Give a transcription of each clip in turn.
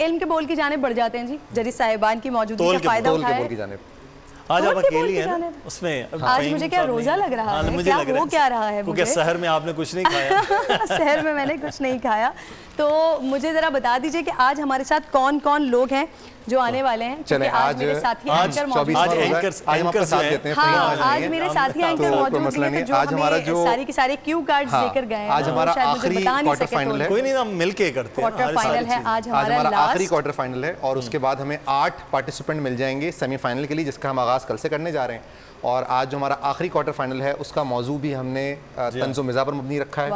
इल्म के बोल की जानिब बढ़ जाते हैं जी। जरी साहिबान की मौजूदगी का फायदा उठाए। आज आप अकेली हैं ना उसमें। आज मुझे क्या रोजा लग रहा है, मुझे लग वो क्या रहा है क्योंकि सहर में आपने कुछ नहीं खाया। सहर में मैंने कुछ नहीं खाया। तो मुझे जरा बता दीजिए कि आज हमारे साथ कौन कौन लोग हैं जो आने वाले हैं। चले आज मेरे साथी एंकर मौजूद हैं। आज मेरे साथी एंकर मौजूद हैं जो हमें सारी की सारी क्यू कार्ड्स लेकर गए हैं। आज हमारा आखिरी क्वार्टर फाइनल है। कोई नहीं, हम मिलके करते हैं। क्वार्टर फाइनल है आज हमारा आखिरी क्वार्टर फाइनल है और उसके बाद हमें 8 पार्टिसिपेंट मिल जाएंगे सेमीफाइनल के लिए, जिसका हम आगाज कल से करने जा रहे हैं। और आज जो हमारा आखिरी क्वार्टर फाइनल है उसका मौजू भी हमने तंज़ो मिज़ा पर मबनी रखा है।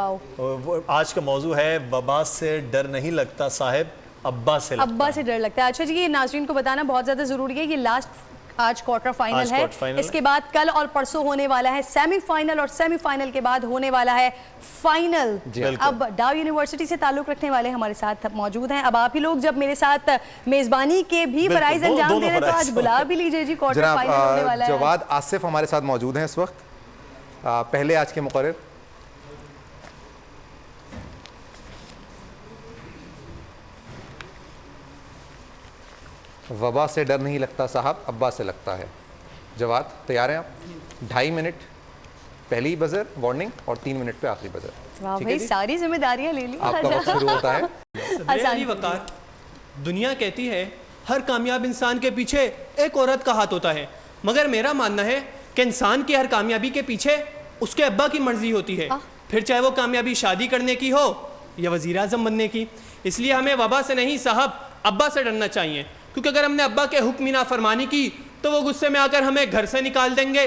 आज का मौजू है वबा से डर नहीं लगता साहिब, अब्बा से डर लगता है। अच्छा जी, ये नाज़रीन को बताना बहुत ज़्यादा ज़रूरी है। ये लास्ट आज क्वार्टर फाइनल है, इसके बाद कल और परसों होने वाला है सेमीफाइनल और सेमीफाइनल के बाद होने वाला है फाइनल। अब डाउ यूनिवर्सिटी से ताल्लुक रखने वाले हमारे साथ मौजूद हैं। अब आप ही लोग जब मेरे साथ मेजबानी के भी फराइज अंजाम दे रहे हैं तो आज बुला भी लीजिए जी। क्वार्टर फाइनल होने वाला है। जवाद आसिफ हमारे साथ मौजूद हैं इस वक्त, पहले आज के मुकर्रर। वबा से डर नहीं लगता साहब, अब्बा से लगता है। जवाद तैयार हैं आप? 2.5 मिनट पहली बजर वार्निंग और 3 मिनट पे आखिरी बजर। वाह भाई, सारी जिम्मेदारियां ले ली। आपका वक्त शुरू होता है। सदर अली वकार, दुनिया कहती है हर कामयाब इंसान के पीछे एक औरत का हाथ होता है, मगर मेरा मानना है कि इंसान की हर कामयाबी के पीछे उसके अब्बा की मर्जी होती है, फिर चाहे वो कामयाबी शादी करने की हो या वज़ीर आज़म बनने की। इसलिए हमें वबा से नहीं साहब, अब्बा से डरना चाहिए, क्योंकि अगर हमने अब्बा के हुक्म नाफरमानी की तो वो गुस्से में आकर हमें घर से निकाल देंगे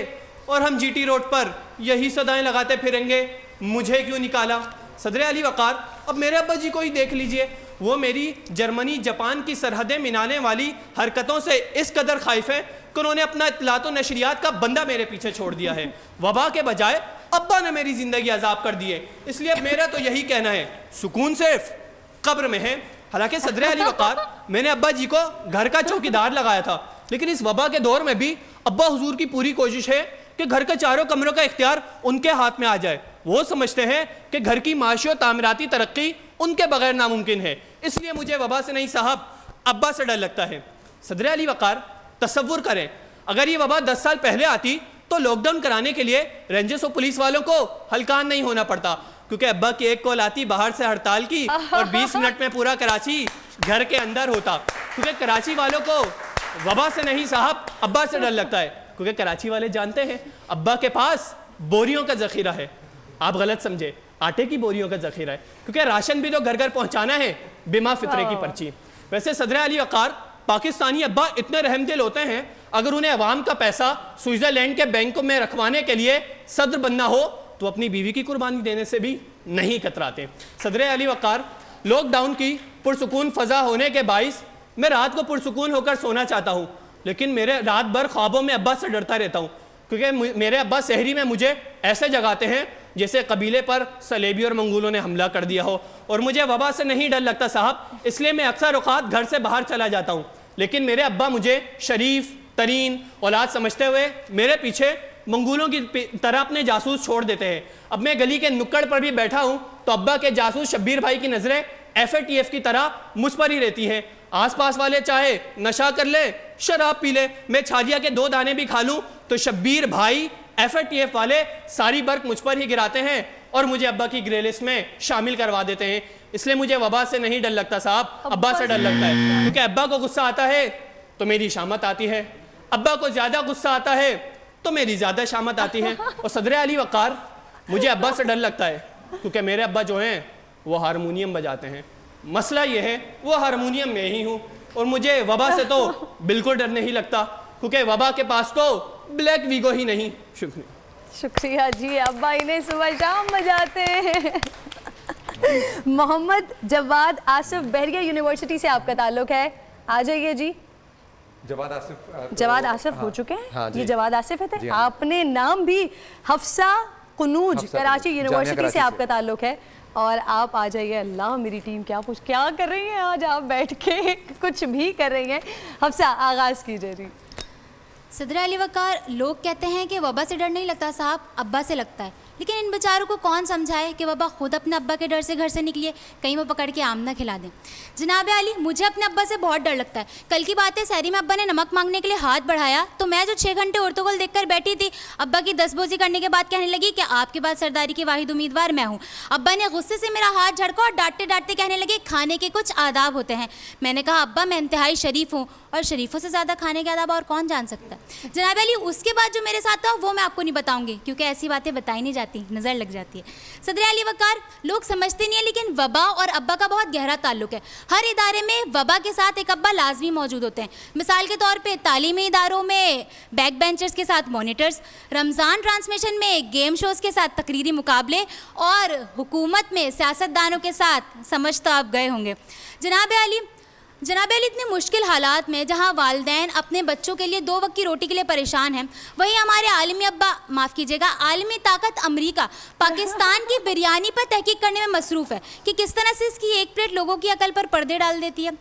और हम जीटी रोड पर यही सदाएं लगाते फिरेंगे, मुझे क्यों निकाला। सदर अली वकार, अब मेरे अब्बा जी को ही देख लीजिए, वो मेरी जर्मनी जापान की सरहदें मिलाने वाली हरकतों से इस कदर खाइफ है कि उन्होंने अपना इत्तलात और नशरियात का बंदा मेरे पीछे छोड़ दिया है। वबा के बजाय अब्बा ने मेरी जिंदगी अजाब कर दी है। इसलिए मेरा तो यही कहना है, सुकून सिर्फ कब्र में है। हालांकि सदर अली वकार, मैंने अब्बा जी को घर का चौकीदार लगाया था, लेकिन इस वबा के दौर में भी अब्बा हुजूर की पूरी कोशिश है कि घर के चारों कमरों का इख्तियार उनके हाथ में आ जाए। वो समझते हैं कि घर की माशी और तामीराती तरक्की उनके बगैर नामुमकिन है। इसलिए मुझे वबा से नहीं साहब, अब्बा से डर लगता है। सदर अली वकार, तसव्वुर करें अगर ये वबा 10 साल पहले आती तो लॉकडाउन कराने के लिए रेंजर्स और पुलिस वालों को हलकान नहीं होना पड़ता, क्योंकि अब्बा की एक कॉल आती बाहर से हड़ताल की और 20 मिनट में पूरा कराची घर के अंदर होता। क्योंकि कराची वालों को वबा से नहीं साहब, अब्बा से डर लगता है, क्योंकि कराची वाले जानते हैं अब्बा के पास बोरियों का जखीरा है। आप गलत समझे, आटे की बोरियों का जखीरा है, क्योंकि राशन भी तो घर घर पहुंचाना है बिमा फितरे की पर्ची। वैसे सदर अली वकार, पाकिस्तानी अब्बा इतने रहमदिल होते हैं, अगर उन्हें अवाम का पैसा स्विट्जरलैंड के बैंकों में रखवाने के लिए सदर बनना हो तो अपनी बीवी की कुर्बानी देने से भी नहीं कतराते। सदर अली वकार, लॉकडाउन की पुरसुकून फजा होने के बाइस मैं रात को पुरसुकून होकर सोना चाहता हूँ, लेकिन मेरे रात भर ख्वाबों में अब्बा से डरता रहता हूँ, क्योंकि मेरे अब्बा सहरी में मुझे ऐसे जगाते हैं जैसे कबीले पर सलेबी और मंगोलों ने हमला कर दिया हो। और मुझे वबा से नहीं डर लगता साहब, इसलिए मैं अक्सर औकात घर से बाहर चला जाता हूँ, लेकिन मेरे अब्बा मुझे शरीफ तरीन औलाद समझते हुए मेरे पीछे मंगोलों की तरह अपने जासूस छोड़ देते हैं। अब मैं गली के नुक्कड़ पर भी बैठा हूं तो अब्बा के जासूस शब्बीर भाई की नजरें FATF की तरह मुझ पर ही रहती हैं। आसपास वाले चाहे नशा कर ले, शराब पी ले, मैं छालिया के 2 दाने भी खा लूं तो शब्बीर भाई FATF वाले सारी बर्क मुझ पर ही गिराते हैं और मुझे अब्बा की ग्रे लिस्ट में शामिल करवा देते हैं। इसलिए मुझे वबा से नहीं डर लगता साहब, अब्बा से डर लगता है, क्योंकि अब्बा को गुस्सा आता है तो मेरी शामत आती है, अब्बा को ज्यादा गुस्सा आता है तो मेरी ज्यादा शामत आती है। और सदर अली वकार, मुझे अब्बा से डर लगता है क्योंकि मेरे अब्बा जो हैं वो हारमोनियम बजाते हैं। मसला ये है वो हारमोनियम में ही हूँ, और मुझे वबा से तो बिल्कुल डर नहीं लगता, क्योंकि वबा के पास तो ब्लैक वीगो ही नहीं। शुक्रिया। शुक्रिया जी, अब्बा इन्हें सुबह शाम बजाते हैं। मोहम्मद जवाद आसिफ, बहरिया यूनिवर्सिटी से आपका ताल्लुक है, आ जाइए जी। जवाद आसिफ हो चुके हैं। हाँ, ये जवाद आसिफ है। हाँ। आपने नाम भी हफ्सा कुनूज, कराची यूनिवर्सिटी से आपका ताल्लुक है, और आप आ जाइए। अल्लाह, मेरी टीम क्या कर रही है आज, आप बैठ के कुछ भी कर रही हैं। हफ्सा, आगाज कीजिए जी। सदर अली वकार, लोग कहते हैं कि वबा से डर नहीं लगता साहब, अब्बा से लगता है, लेकिन इन बेचारों को कौन समझाए कि वबा खुद अपने अब्बा के डर से घर से निकली है, कहीं वो पकड़ के आम ना खिला दें। जनाब आली, मुझे अपने अब्बा से बहुत डर लगता है। कल की बात है, सहरी में अब्बा ने नमक मांगने के लिए हाथ बढ़ाया तो मैं जो 6 घंटे उर्तुगल देखकर बैठी थी, अब्बा की दसबोजी करने के बाद कहने लगी कि आपके बाद सरदारी की वाहिद उम्मीदवार मैं हूँ। अब्बा ने गुस्से से मेरा हाथ झड़का और डांटते डांटते कहने लगे खाने के कुछ आदाब होते हैं। मैंने कहा अब्बा मैं इंतहाई शरीफ हूँ और शरीफों से ज़्यादा खाने के आदाब और कौन जान सकता है। जनाब अली, उसके बाद जो मेरे साथ था वो मैं आपको नहीं बताऊंगी क्योंकि ऐसी बातें बताई नहीं जाती, नज़र लग जाती है। सदर अली वकार, लोग समझते नहीं है लेकिन वबा और अब्बा का बहुत गहरा ताल्लुक है। हर इदारे में वबा के साथ एक अब्बा लाजमी मौजूद होते हैं। मिसाल के तौर पे तालीमी इदारों में बैक बेंचर्स के साथ मॉनिटर्स, रमज़ान ट्रांसमिशन में गेम शोज़ के साथ तकरीरी मुकाबले और हुकूमत में सियासतदानों के साथ समझ तो आप गए होंगे। जनाब अली, इतने मुश्किल हालात में जहां वालिदैन अपने बच्चों के लिए 2 वक्त की रोटी के लिए परेशान हैं, वहीं हमारे आलमी अब्बा, माफ़ कीजिएगा, आलमी ताकत अमेरिका पाकिस्तान की बिरयानी पर तहकीक करने में मसरूफ़ है कि किस तरह से इसकी एक प्लेट लोगों की अकल पर पर्दे डाल देती है।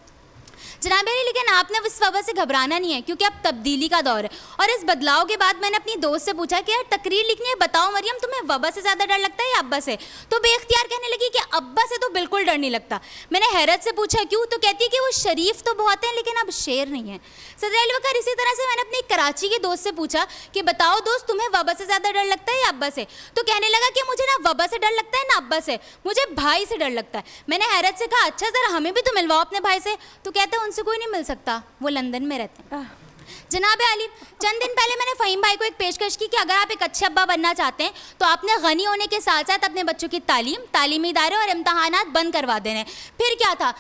जनाब अली, लेकिन आपने इस वबा से घबराना नहीं है क्योंकि अब तब्दीली का दौर है। और इस बदलाव के बाद मैंने अपनी दोस्त से पूछा कि यार तकरीर लिखनी है, बताओ मरियम तुम्हें वबा से ज़्यादा डर लगता है या अब्बा से? तो बेख्तियार कहने लगी कि अब्बा से तो बिल्कुल डर नहीं लगता। मैंने हैरत से पूछा क्यों, तो कहती है कि वो शरीफ तो बहुत हैं लेकिन अब शेर नहीं है। सदर अली वकार, इसी तरह से मैंने अपनी कराची की दोस्त से पूछा कि बताओ दोस्त तुम्हें वबा से ज़्यादा डर लगता है या अब्बा से? तो कहने लगा कि मुझे ना वबा से डर लगता है ना अब्बा से, मुझे भाई से डर लगता है। मैंने हैरत से कहा अच्छा ज़रा हमें भी तो मिलवाओ अपने भाई से। तो कहते हैं उनसे कोई नहीं मिल सकता, वो लंदन में रहते हैं। जनाब आली, चंद दिन पहले मैंने फ़हीम भाई को एक पेशकश की कि अगर आप एक अच्छे अब्बा बनना चाहते हैं तो आपने गनी होने के साथ साथ अपने बच्चों की तालीमी इदारे और इम्तहानात बंद करवा देने। फिर क्या था,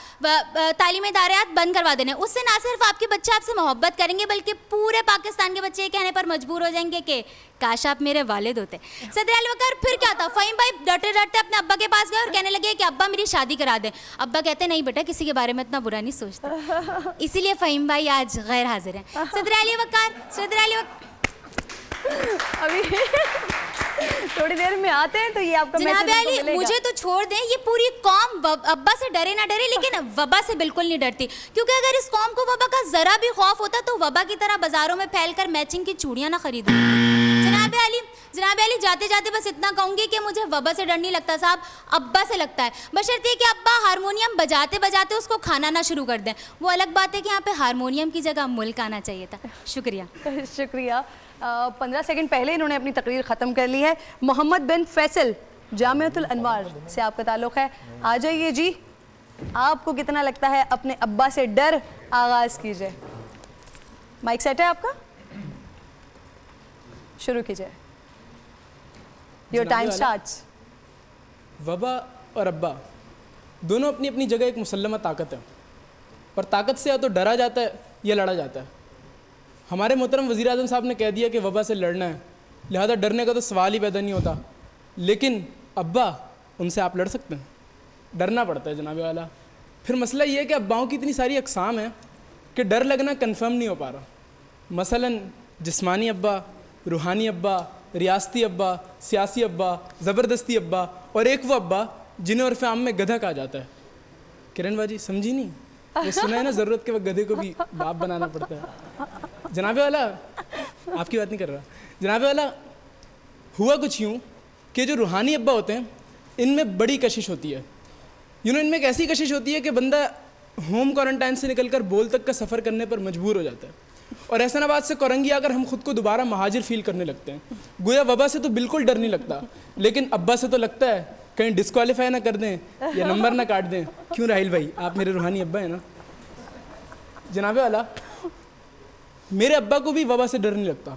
तालीमी इदारे बंद करवा देने, उससे ना सिर्फ आपके बच्चे आपसे मोहब्बत करेंगे बल्कि पूरे पाकिस्तान के बच्चे ये कहने पर मजबूर हो जाएंगे कि काश आप मेरे वालिद होते। सदर अली वकार, फिर क्या था, फ़हीम भाई डरते डरते अपने अब्बा के पास गए और कहने लगे कि अब्बा मेरी शादी करा दें। अब्बा कहते नहीं बेटा किसी के बारे में इतना बुरा नहीं सोचता, इसीलिए फ़हीम भाई आज गैर हाजिर हैं। सदर अली वकार, अभी थोड़ी देर में आते हैं तो ये आपका जनाब अली, मुझे तो छोड़ दें, ये पूरी कौम अब्बा से डरे ना डरे लेकिन वबा से बिल्कुल नहीं डरती, क्योंकि अगर इस कौम को वबा का जरा भी खौफ होता तो वबा की तरह बाजारों में फैलकर मैचिंग की चूड़ियां ना खरीदो। जनाब अली, जाते जाते बस इतना कहूंगी कि मुझे वबा से डर नहीं लगता साहब, अब्बा से लगता है। बशर्ते कि अब्बा हारमोनियम बजाते बजाते उसको खाना ना शुरू कर दें। वो अलग बात है कि यहाँ पे हारमोनियम की जगह मुल्क आना चाहिए था। शुक्रिया। शुक्रिया। 15 सेकंड पहले इन्होंने अपनी तकरीर ख़त्म कर ली है। मोहम्मद बिन फैसल, जामिअतुल अनवार से आपका ताल्लुक़ है, आ जाइए जी। आपको कितना लगता है अपने अब्बा से डर? आगाज़ कीजिए। माइक सेट है आपका, शुरू कीजिए। Your time starts. वबा और अब्बा दोनों अपनी अपनी जगह एक मुसल्लमा ताकत है, और ताकत से या तो डरा जाता है या लड़ा जाता है। हमारे मोहतरम वज़ीर आज़म साहब ने कह दिया कि वबा से लड़ना है, लिहाजा डरने का तो सवाल ही पैदा नहीं होता। लेकिन अब्बा, उनसे आप लड़ सकते हैं, डरना पड़ता है जनाब वाला। फिर मसला ये है कि अब्बाओं की इतनी सारी अक़साम है कि डर लगना कन्फर्म नहीं हो पा रहा। मसलन जिस्मानी अब्बा, रूहानी अब्बा, रियासती अब्बा, सियासी अब्बा, ज़बरदस्ती अब्बा, और एक वो अब्बा जिन्हें उर्फ़ आम में गधा कहा जाता है। किरण बाजी समझी नहीं, ये सुना है ना, ज़रूरत के वक्त गधे को भी बाप बनाना पड़ता है। जनाबे वाला, आपकी बात नहीं कर रहा। जनाबे वाला, हुआ कुछ यूँ कि जो रूहानी अब्बा होते हैं इनमें बड़ी कशिश होती है। इनमें एक ऐसी कशिश होती है कि बंदा होम क्वारंटाइन से निकलकर बोल तक का सफ़र करने पर मजबूर हो जाता है, और एहसानाबाद से कोरंगी आकर हम खुद को दोबारा महाजिर फील करने लगते हैं। गोया वबा से तो बिल्कुल डर नहीं लगता, लेकिन अब्बा से तो लगता है कहीं डिस्क्वालीफाई ना कर दें या नंबर ना काट दें। क्यों राहिल भाई, आप मेरे रूहानी अब्बा हैं ना। जनाबे वाला, मेरे अब्बा को भी वबा से डर नहीं लगता।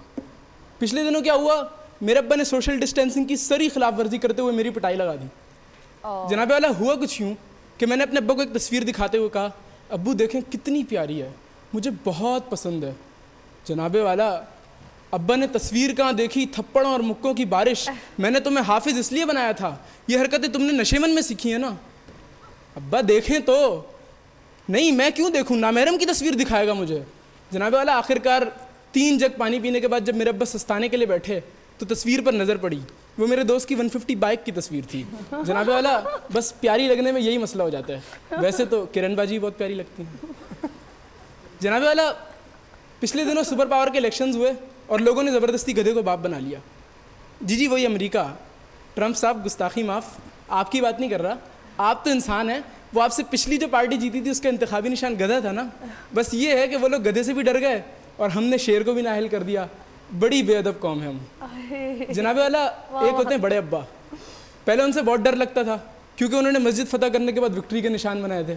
पिछले दिनों क्या हुआ, मेरे अब्बा ने सोशल डिस्टेंसिंग की सरी खिलाफ वर्जी करते हुए मेरी पिटाई लगा दी। जनाबे वाला, हुआ कुछ यूँ कि मैंने अपने अब्बा को एक तस्वीर दिखाते हुए कहा, अब्बू देखें कितनी प्यारी है, मुझे बहुत पसंद है। जनाबे वाला, अब्बा ने तस्वीर कहाँ देखी, थप्पड़ों और मुक्कों की बारिश। मैंने तुम्हें हाफिज इसलिए बनाया था, ये हरकतें तुमने नशेमन में सीखी है ना। अब्बा देखें तो। नहीं, मैं क्यों देखूं, नामहरम की तस्वीर दिखाएगा मुझे। जनाबे वाला, आखिरकार 3 जग पानी पीने के बाद जब मेरे अब्बा सस्ताने के लिए बैठे तो तस्वीर पर नज़र पड़ी, वो मेरे दोस्त की 150 बाइक की तस्वीर थी। जनाबे वाला, बस प्यारी लगने में यही मसला हो जाता है। वैसे तो किरण बाजी बहुत प्यारी लगती हैं। जनाबे वाला, पिछले दिनों सुपर पावर के इलेक्शंस हुए और लोगों ने ज़बरदस्ती गधे को बाप बना लिया। जी वही अमेरिका, ट्रम्प साहब गुस्ताखी माफ़, आपकी बात नहीं कर रहा, आप तो इंसान हैं। वो आपसे पिछली जो पार्टी जीती थी उसका इंतखाबी निशान गधा था ना, बस ये है कि वो लोग गधे से भी डर गए और हमने शेर को भी नाहिल कर दिया। बड़ी बेअदब कौम है हम। जनाबे वाला, एक होते हैं बड़े अब्बा, पहले उनसे बहुत डर लगता था क्योंकि उन्होंने मस्जिद फतह करने के बाद विक्ट्री के निशान बनाए थे,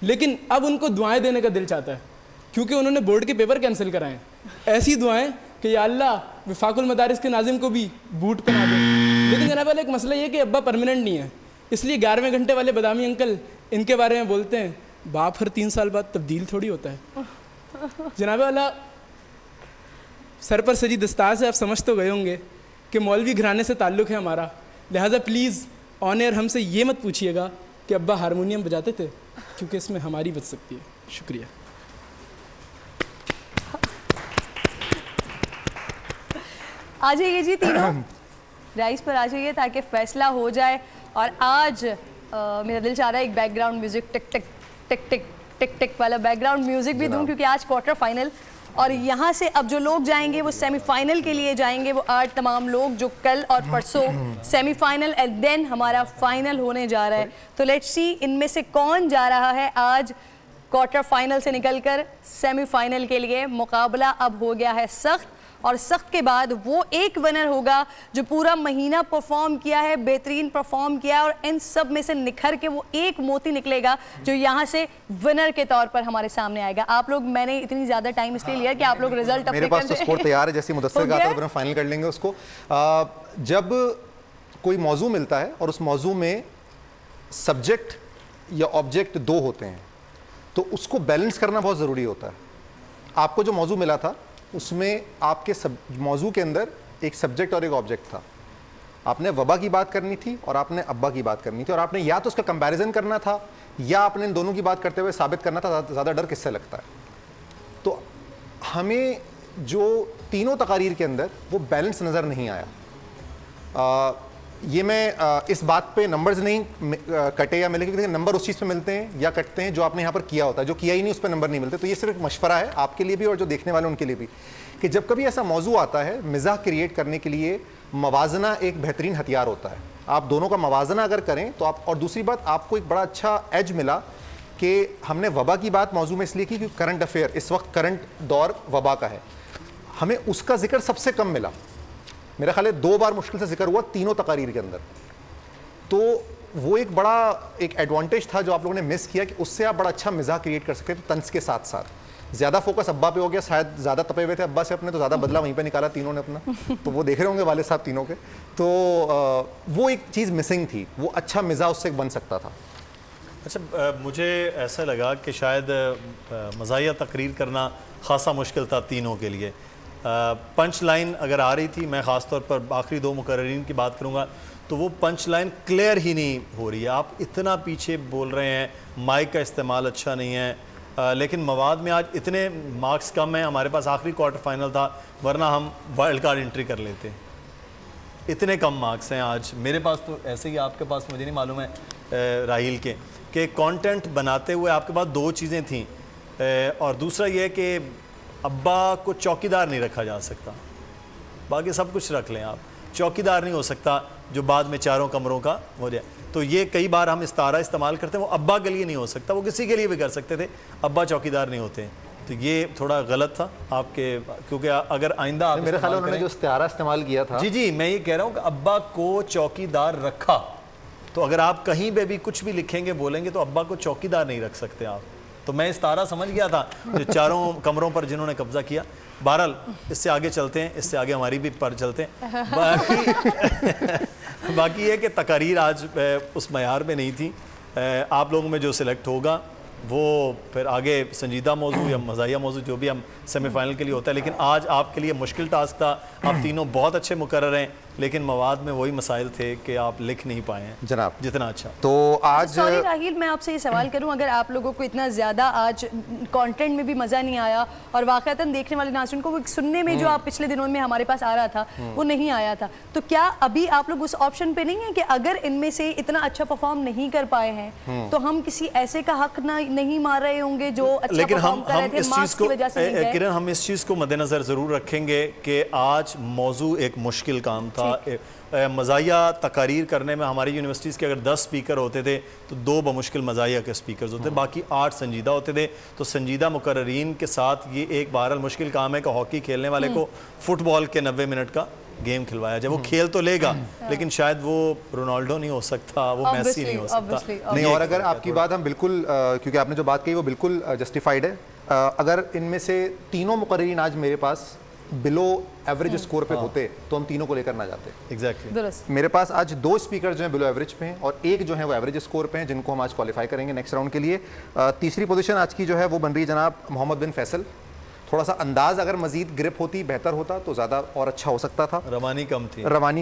लेकिन अब उनको दुआएं देने का दिल चाहता है क्योंकि उन्होंने बोर्ड के पेपर कैंसिल कराए। ऐसी दुआएं कि या अल्लाह वफाकुल मदारिस के नाजिम को भी बूट पहना दे। लेकिन जनाब वाला, एक मसला ये कि अब्बा परमानेंट नहीं है, इसलिए 11वें घंटे वाले बदामी अंकल इनके बारे में बोलते हैं, बाप हर 3 साल बाद तब्दील थोड़ी होता है। जनाब वाला, सर पर सजी दस्तार से आप समझ तो गए होंगे कि मौलवी घराने से ताल्लुक़ है हमारा, लिहाजा प्लीज़ ऑन एयर हमसे ये मत पूछिएगा कि अब्बा हारमोनियम बजाते थे, क्योंकि इसमें हमारी बच सकती है। शुक्रिया। आ जाइए जी तीनों, राइस पर आ जाइए ताकि फैसला हो जाए। और आज मेरा दिल चाह रहा है एक बैकग्राउंड म्यूजिक टिक टिक टिक टिक टिक टिक वाला बैकग्राउंड म्यूजिक भी दूं, क्योंकि आज क्वार्टर फाइनल और यहाँ से अब जो लोग जाएंगे वो सेमीफाइनल के लिए जाएंगे। वो 8 तमाम लोग जो कल और परसों सेमीफाइनल एंड देन हमारा फाइनल होने जा रहा है। तो लेट्स सी इनमें से कौन जा रहा है आज क्वार्टर फाइनल से निकलकर सेमीफाइनल के लिए। मुकाबला अब हो गया है सख्त, और सख्त के बाद वो एक विनर होगा जो पूरा महीना परफॉर्म किया है, बेहतरीन परफॉर्म किया है, और इन सब में से निखर के वो एक मोती निकलेगा जो यहाँ से विनर के तौर पर हमारे सामने आएगा। आप लोग, मैंने इतनी ज़्यादा टाइम इसलिए लिया कि आप लोग रिजल्ट मेरे पास तो स्कोर तैयार है, जैसे मुदस्सिर कहा था तो फाइनल कर लेंगे उसको। जब कोई मौजू मिलता है और उस मौजू में सब्जेक्ट या ऑब्जेक्ट 2 होते हैं तो उसको बैलेंस करना बहुत ज़रूरी होता है। आपको जो मौजू मिला था उसमें आपके मौजू के अंदर एक सब्जेक्ट और एक ऑब्जेक्ट था। आपने वबा की बात करनी थी और आपने अब्बा की बात करनी थी, और आपने या तो उसका कंपैरिजन करना था या आपने इन दोनों की बात करते हुए साबित करना था ज़्यादा डर किससे लगता है। तो हमें जो तीनों तकारीर के अंदर वो बैलेंस नज़र नहीं आया। ये मैं इस बात पे नंबर्स नहीं कटे या मिले, क्योंकि नंबर उस चीज़ पे मिलते हैं या कटते हैं जो आपने यहाँ पर किया होता है, जो किया ही नहीं उस पर नंबर नहीं मिलते। तो ये सिर्फ एक मशवरा है आपके लिए भी और जो देखने वाले उनके लिए भी, कि जब कभी ऐसा मौजू आता है मिज़ाह क्रिएट करने के लिए मवाजना एक बेहतरीन हथियार होता है। आप दोनों का मवाजना अगर करें तो आप, और दूसरी बात आपको एक बड़ा अच्छा एज मिला कि हमने वबा की बात मौजू में इसलिए की क्योंकि करंट अफेयर इस वक्त करंट दौर वबा का है, हमें उसका जिक्र सबसे कम मिला। मेरा ख्याल है 2 बार मुश्किल से जिक्र हुआ तीनों तकारीर के अंदर। तो वो एक बड़ा एक एडवांटेज था जो आप लोगों ने मिस किया, कि उससे आप बड़ा अच्छा मिजाज क्रिएट कर सकते थे तंज के साथ साथ। ज़्यादा फोकस अब्बा पे हो गया, शायद ज़्यादा तपे हुए थे अब्बा से अपने, तो ज़्यादा बदला वहीं पे निकाला तीनों ने अपना। तो वो देख रहे होंगे वाले साहब तीनों के, तो वो एक चीज़ मिसिंग थी, वो अच्छा मिजाज उससे बन सकता था। अच्छा, मुझे ऐसा लगा कि शायद मज़ाहिया तकरीर करना खासा मुश्किल था तीनों के लिए। पंच लाइन अगर आ रही थी, मैं ख़ास तौर पर आखिरी 2 मुकर्रिरीन की बात करूँगा, तो वो पंच लाइन क्लियर ही नहीं हो रही है। आप इतना पीछे बोल रहे हैं, माइक का इस्तेमाल अच्छा नहीं है, लेकिन मवाद में आज इतने मार्क्स कम हैं। हमारे पास आखिरी क्वार्टर फाइनल था, वरना हम वाइल्ड कार्ड एंट्री कर लेते। इतने कम मार्क्स हैं आज मेरे पास, तो ऐसे ही आपके पास, मुझे नहीं मालूम है राहील के, कि कंटेंट बनाते हुए आपके पास 2 चीज़ें थीं, और दूसरा ये कि अब्बा को चौकीदार नहीं रखा जा सकता, बाकी सब कुछ रख लें आप, चौकीदार नहीं हो सकता जो बाद में 4 कमरों का हो जाए। तो ये कई बार हम इस्तारा इस्तेमाल करते हैं, वो अब्बा के लिए नहीं हो सकता, वो किसी के लिए भी कर सकते थे, अब्बा चौकीदार नहीं होते। तो ये थोड़ा गलत था आपके, क्योंकि अगर आइंदा आप मेरे ख्याल में उन्होंने जो इस्तारा इस्तेमाल किया था, जी मैं ये कह रहा हूँ कि अब्बा को चौकीदार रखा, तो अगर आप कहीं पे भी कुछ भी लिखेंगे बोलेंगे तो अब्बा को चौकीदार नहीं रख सकते आप। तो मैं इस्तारा समझ गया था जो 4 कमरों पर जिन्होंने कब्जा किया। बहरहाल इससे आगे चलते हैं, इससे आगे हमारी भी पर चलते हैं। बाकी ये कि तकारीर आज उस मयार में नहीं थी। आप लोगों में जो सिलेक्ट होगा वो फिर आगे संजीदा मौजू या मज़ाहिया मौजू जो भी हम सेमीफाइनल के लिए होता है। लेकिन आज आपके लिए मुश्किल टास्क था, आप तीनों बहुत अच्छे मुकर्रर हैं, लेकिन मवाद में वही मसाइल थे कि आप लिख नहीं पाए हैं जनाब जितना अच्छा। तो आज सॉरी राहील, मैं आपसे ये सवाल करूं, अगर आप लोगों को इतना ज़्यादा आज कंटेंट में भी मज़ा नहीं आया और वाक़तन देखने वाले नाज़रीन को वो सुनने में जो आप पिछले दिनों में हमारे पास आ रहा था वो नहीं आया था, तो क्या अभी आप लोग उस ऑप्शन पे नहीं है कि अगर इनमें से इतना अच्छा परफॉर्म नहीं कर पाए हैं तो हम किसी ऐसे का हक नहीं मार रहे होंगे जो अच्छा लेकिन परफॉर्म कर रहे थे, इस मार्क्स चीज़ की को वजह से नहीं गए। किरण, हम इस चीज़ को मद्देनज़र ज़रूर रखेंगे कि आज मौजू एक मुश्किल काम था। मज़ाहिया तकारीर करने में हमारी यूनिवर्सिटीज़ के अगर 10 स्पीकर होते थे तो 2 बमुश्किल मज़ाहिया के स्पीकर्स होते, बाकी 8 संजीदा होते थे। तो संजीदा मुकर्ररीन के साथ ये एक बहरहाल मुश्किल काम है कि हॉकी खेलने वाले को फुटबॉल के 90 मिनट का गेम खिलवाया जाए। वो खेल तो लेगा लेकिन शायद वो रोनाल्डो नहीं हो सकता, वो मेसी नहीं हो सकता। नहीं, और अगर आपकी बात हम बिल्कुल क्योंकि आपने जो बात कही वो बिल्कुल जस्टिफाइड है। अगर इनमें से तीनों मुकर्रिरीन आज मेरे पास बिलो एवरेज स्कोर पे होते तो हम तीनों को लेकर ना जाते। एग्जैक्टली। मेरे पास आज 2 स्पीकर जो हैं बिलो एवरेज पे हैं और एक जो है वो एवरेज स्कोर पे हैं, जिनको हम आज क्वालिफाई करेंगे नेक्स्ट राउंड के लिए। तीसरी पोजीशन आज की जो है वो बन रही है जनाब मोहम्मद बिन फैसल। थोड़ा सा अंदाज अगर मजीद ग्रिप होती, बेहतर होता तो ज़्यादा और अच्छा हो सकता था। रवानी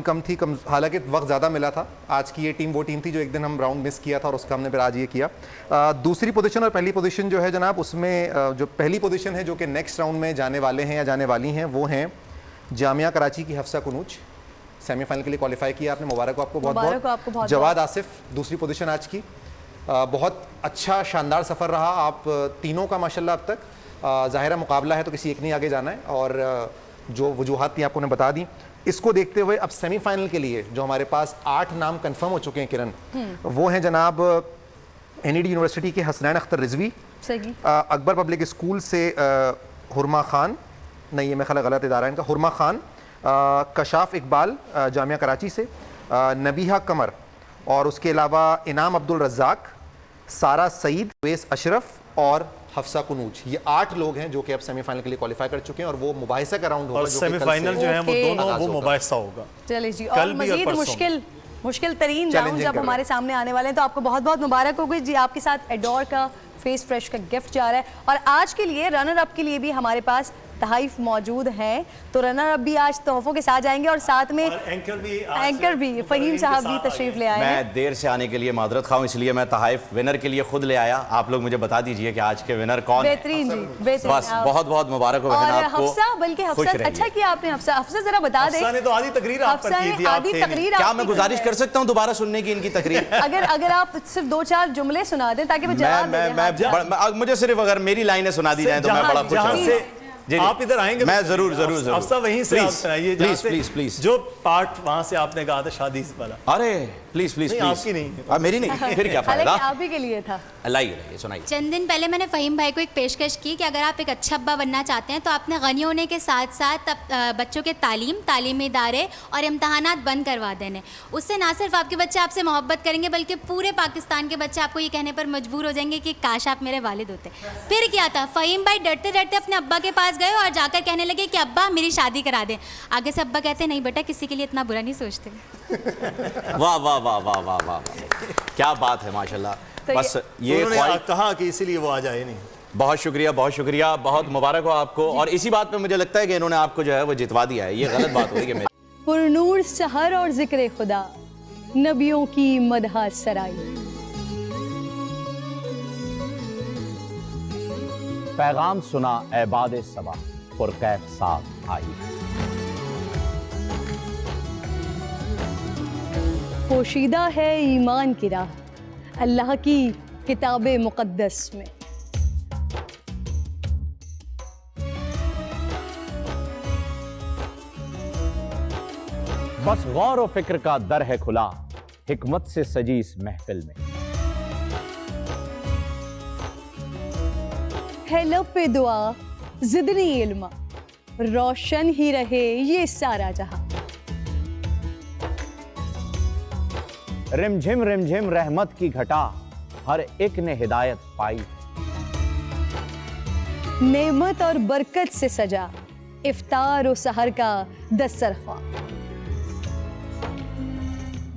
कम थी, हालांकि वक्त ज़्यादा मिला था। आज की ये टीम वो टीम थी जो एक दिन हम राउंड मिस किया था और उसका हमने फिर आज ये किया। दूसरी पोजीशन और पहली पोजीशन जो है जनाब, उसमें जो पहली पोजीशन है जो कि नेक्स्ट राउंड में जाने वाले हैं या जाने वाली हैं, वो हैं जामिया कराची की हफ्सा कुनूज। सेमीफाइनल के लिए क्वालिफाई किया आपने, मुबारक हो आपको बहुत बहुत। जवाद आसिफ दूसरी पोजीशन आज की। बहुत अच्छा शानदार सफ़र रहा आप तीनों का माशाल्लाह अब तक। ज़ाहिर मुकाबला है तो किसी एक ने आगे जाना है और जो वजूहात थी आपको ने बता दी। इसको देखते हुए अब सेमीफाइनल के लिए जो हमारे पास 8 नाम कंफर्म हो चुके हैं किरण, वो हैं जनाब NED यूनिवर्सिटी के हसनैन अख्तर रिजवी, अकबर पब्लिक स्कूल से हुरमा खान, नहीं ये मैं ख्याल गलत इदारा है इनका, हुरमा खान, कशाफ इकबाल जामिया कराची से, नबीहा कमर, और उसके अलावा इनाम अब्दुल रज़ाक, सारा सईद, वेस अशरफ और हफ्सा कुनूज। ये 8 लोग हैं जो कि अब सेमीफाइनल के लिए क्वालिफाई कर चुके हैं और वो मुबाहिसा का राउंड होगा और सेमीफाइनल जो है वो दोनों वो मुबाहिसा होगा। चलिए जी, और मजीद मुश्किल तरीन राउंड जब हमारे सामने आने वाले हैं तो आपको बहुत बहुत मुबारक होगी जी। आपके साथ एडोर का फेस फ्रेश का गिफ्ट जा रहा है और आज के लिए रनर अप के लिए भी हमारे पास तहफ़ मौजूद हैं, तो रनर अप भी आज तोहफों के साथ जाएंगे और साथ में एंकर भी फ़हीम साहब भी तशरीफ ले आए हैं। मैं देर से आने के लिए मादरत खाऊं, इसलिए मैं तहफ़ विनर के लिए खुद ले आया। आप लोग मुझे बता दीजिए कि आज के विनर कौन है। बेहतरीन जी, बेहतरीन। बस बहुत बहुत मुबारक हो बहन आपको। हफ्सा, बल्कि हफ्सा अच्छा किया आपने। हफ्सा जरा बता दें। हफ्सा ने तो आधी तकरीर आप पर की थी, आधी तकरीर क्या मैं गुजारिश कर सकता हूं दोबारा सुनने की इनकी तकरीर? अगर आप सिर्फ 2-4 जुमले सुना दें ताकि वो जवाब दे। मुझे सिर्फ अगर मेरी लाइनें सुना दी जाए तो मैं बड़ा खुश रहूंगा। आप इधर आएंगे मैं जरूर अफसा वहीं से आप सुनाइए। प्लीज जो पार्ट वहां से आपने कहा था शादी वाला। अरे प्लीज आपकी नहीं, मेरी नहीं, फिर क्या फायदा? आप ही के लिए था। लाइए सुनाइए। चंद दिन पहले मैंने फ़हीम भाई को एक पेशकश की कि अगर आप एक अच्छा अब्बा बनना चाहते हैं तो आपने गनी होने के साथ साथ बच्चों के तालीमी इदारे और इम्तहानात बंद करवा देने। उससे ना सिर्फ आपके बच्चे आपसे मोहब्बत करेंगे बल्कि पूरे पाकिस्तान के बच्चे आपको ये कहने पर मजबूर हो जाएंगे कि काश आप मेरे वालिद होते। फिर क्या था, फ़हीम भाई डरते डरते अपने अब्बा के पास गए और जाकर कहने लगे कि अब्बा मेरी शादी करा दें। आगे से अब्बा कहते नहीं बेटा, किसी के लिए इतना बुरा नहीं सोचते। वाह वाह वाह वाह वाह वाह, क्या बात है माशाल्लाह। तो बस ये कहा कि इसीलिए वो आ जाए नहीं। बहुत शुक्रिया, बहुत मुबारक हो आपको। और इसी बात पे मुझे लगता है कि इन्होंने आपको जो है वो जितवा दिया है। ये गलत बात हो रही है मेरी। पुरनूर सहर और जिक्र खुदा, नबियों की मदह सराई। पैगाम सुना ऐबाद सबा, पुरकैफ साथ आई। पोशीदा है ईमान की राह अल्लाह की किताबे मुक़द्दस में। बस गौर व फिक्र का दर है खुला, हिकमत से सजी इस महफिल में। है लब पे दुआ ज़िदनी इल्मा, रोशन ही रहे ये सारा जहां। रिमझिम रहमत की घटा, हर एक ने हिदायत पाई। नेमत और बरकत से सजा इफ्तार और सहर का दस्तरख्वां।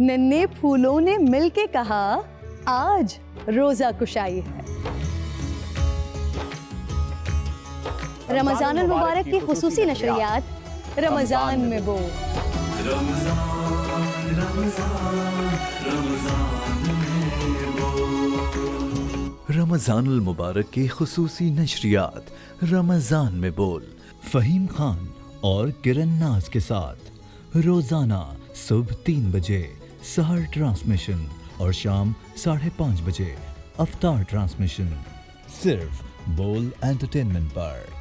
नन्हे फूलों ने मिलके कहा आज रोजा कुशाई है। रमजान अल मुबारक की खुसूसी नशरियात रमजान में बोल। रमजान अल मुबारक की खुसूसी नशरियात रमजान में बोल, फ़हीम खान और किरण नाज के साथ रोजाना सुबह 3 बजे सहर ट्रांसमिशन और शाम 5:30 बजे अफ्तार ट्रांसमिशन। सिर्फ बोल एंटरटेनमेंट पर।